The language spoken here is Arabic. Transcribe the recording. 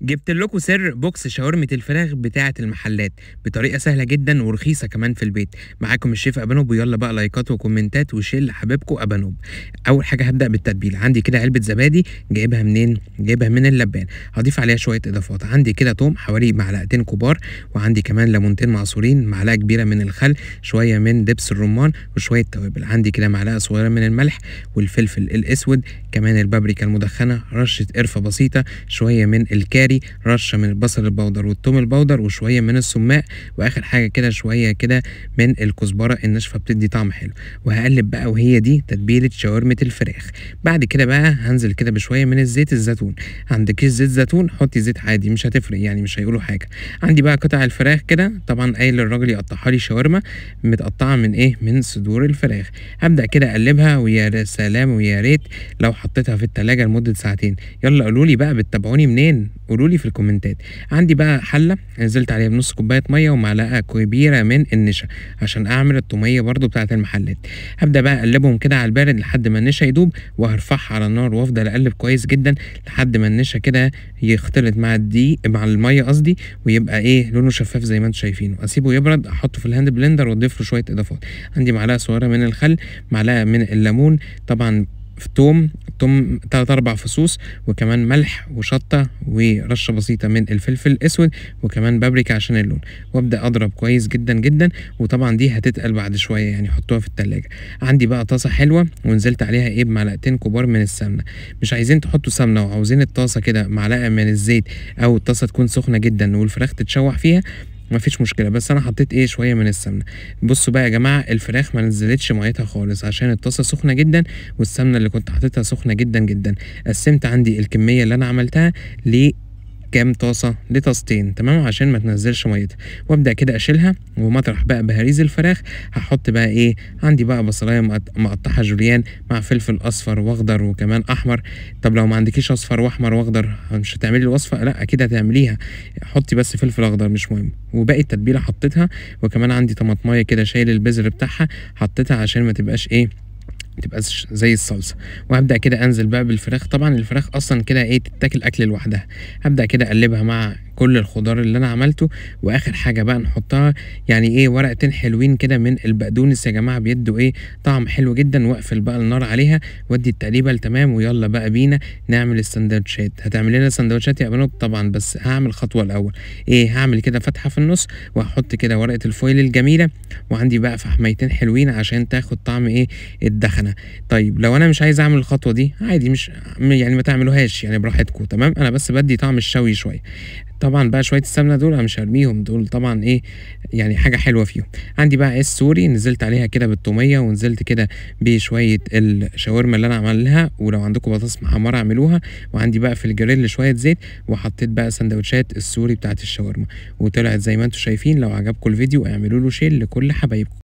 جبت لكم سر بوكس شاورمة الفراخ بتاعة المحلات بطريقة سهلة جدا ورخيصة كمان في البيت. معاكم الشيف أبانوب، ويلا بقى لايكات وكومنتات وشيل لحبيبكم أبانوب. أول حاجة هبدأ بالتتبيل. عندي كده علبة زبادي، جايبها منين؟ جايبها من اللبان. هضيف عليها شوية إضافات. عندي كده توم حوالي معلقتين كبار، وعندي كمان ليمونتين معصورين، معلقة كبيرة من الخل، شوية من دبس الرمان، وشوية توابل. عندي كده معلقة صغيرة من الملح والفلفل الأسود، كمان البابريكا المدخنة، رشة قرفة بسيطة، شوية من الكاري، رشه من البصل البودر والثوم البودر، وشويه من السماق، واخر حاجه كده شويه كده من الكزبره الناشفه بتدي طعم حلو. وهقلب بقى، وهي دي تتبيله شاورمه الفراخ. بعد كده بقى هنزل كده بشويه من الزيت الزيتون. عندك زيت زيتون حطي زيت عادي مش هتفرق، يعني مش هيقولوا حاجه. عندي بقى قطع الفراخ كده، طبعا قايل للراجل يقطعها لي شاورما متقطعه من ايه، من صدور الفراخ. هبدا كده اقلبها، ويا سلام ويا ريت لو حطيتها في التلاجة لمده ساعتين. يلا قولوا لي بقى بتتابعوني منين، قولوا لي في الكومنتات. عندي بقى حله نزلت عليها بنص كوبايه ميه ومعلقه كبيره من النشا عشان اعمل الطوميه برضو بتاعه المحلات. هبدا بقى اقلبهم كده على البارد لحد ما النشا يدوب، وهرفعها على النار وافضل اقلب كويس جدا لحد ما النشا كده يختلط مع الدقيق مع الميه قصدي، ويبقى ايه لونه شفاف زي ما انتم شايفينه. اسيبه يبرد، احطه في الهاند بلندر واضيف له شويه اضافات. عندي معلقه صغيره من الخل، معلقه من الليمون، طبعا في توم 3 4 فصوص، وكمان ملح وشطه ورشه بسيطه من الفلفل الاسود، وكمان بابريكا عشان اللون. وابدا اضرب كويس جدا جدا، وطبعا دي هتتقل بعد شويه، يعني حطوها في التلاجة. عندي بقى طاسه حلوه ونزلت عليها ايه بمعلقتين كبار من السمنه. مش عايزين تحطوا سمنه وعاوزين الطاسه كده معلقه من الزيت، او الطاسه تكون سخنه جدا والفراخ تتشوح فيها، مفيش مشكله، بس انا حطيت ايه شويه من السمنه. بصوا بقى يا جماعه، الفراخ ما نزلتش ميتها خالص عشان الطاسه سخنه جدا، والسمنه اللي كنت حاططها سخنه جدا جدا. قسمت عندي الكميه اللي انا عملتها كام طاسه لطاستين، تمام، عشان ما تنزلش ميتها. وابدا كده اشيلها، ومطرح بقى بهاريز الفراخ هحط بقى ايه، عندي بقى بصلايه مقطعها جوليان مع فلفل اصفر واخضر وكمان احمر. طب لو ما عندكيش اصفر واحمر واخضر مش هتعملي الوصفه؟ لا اكيد هتعمليها، حطي بس فلفل اخضر مش مهم. وباقي التتبيله حطيتها، وكمان عندي طماطمايه كده شايل البذر بتاعها حطيتها عشان ما تبقاش ايه، تبقاش زي الصلصه. وهبدا كده انزل بقى بالفراخ. طبعا الفراخ اصلا كده ايه تتاكل اكل لوحدها. هبدا كده اقلبها مع كل الخضار اللي انا عملته. واخر حاجه بقى نحطها يعني ايه ورقتين حلوين كده من البقدونس يا جماعه، بيدوا ايه طعم حلو جدا. واقفل بقى النار عليها وادي التقليبه التمام، ويلا بقى بينا نعمل السندوتشات. هتعمل لنا سندوتشات يا بنوت؟ طبعا، بس هعمل خطوه الاول. ايه، هعمل كده فتحه في النص، وهحط كده ورقه الفويل الجميله، وعندي بقى فحميتين حلوين عشان تاخد طعم ايه الدخنه. طيب لو انا مش عايز اعمل الخطوه دي عادي، مش يعني ما تعملوهاش، يعني براحتكم، تمام. انا بس بدي طعم الشوي شويه. طبعا بقى شويه السمنه دول انا مش هرميهم، دول طبعا ايه يعني حاجه حلوه فيهم. عندي بقى ايه السوري، نزلت عليها كده بالطوميه، ونزلت كده بشويه الشاورما اللي انا عملها، ولو عندكم بطاطس محمره اعملوها. وعندي بقى في الجريل شويه زيت، وحطيت بقى سندوتشات السوري بتاعت الشاورما، وطلعت زي ما انتم شايفين. لو عجبكم الفيديو اعملوا له شير لكل حبايبكم.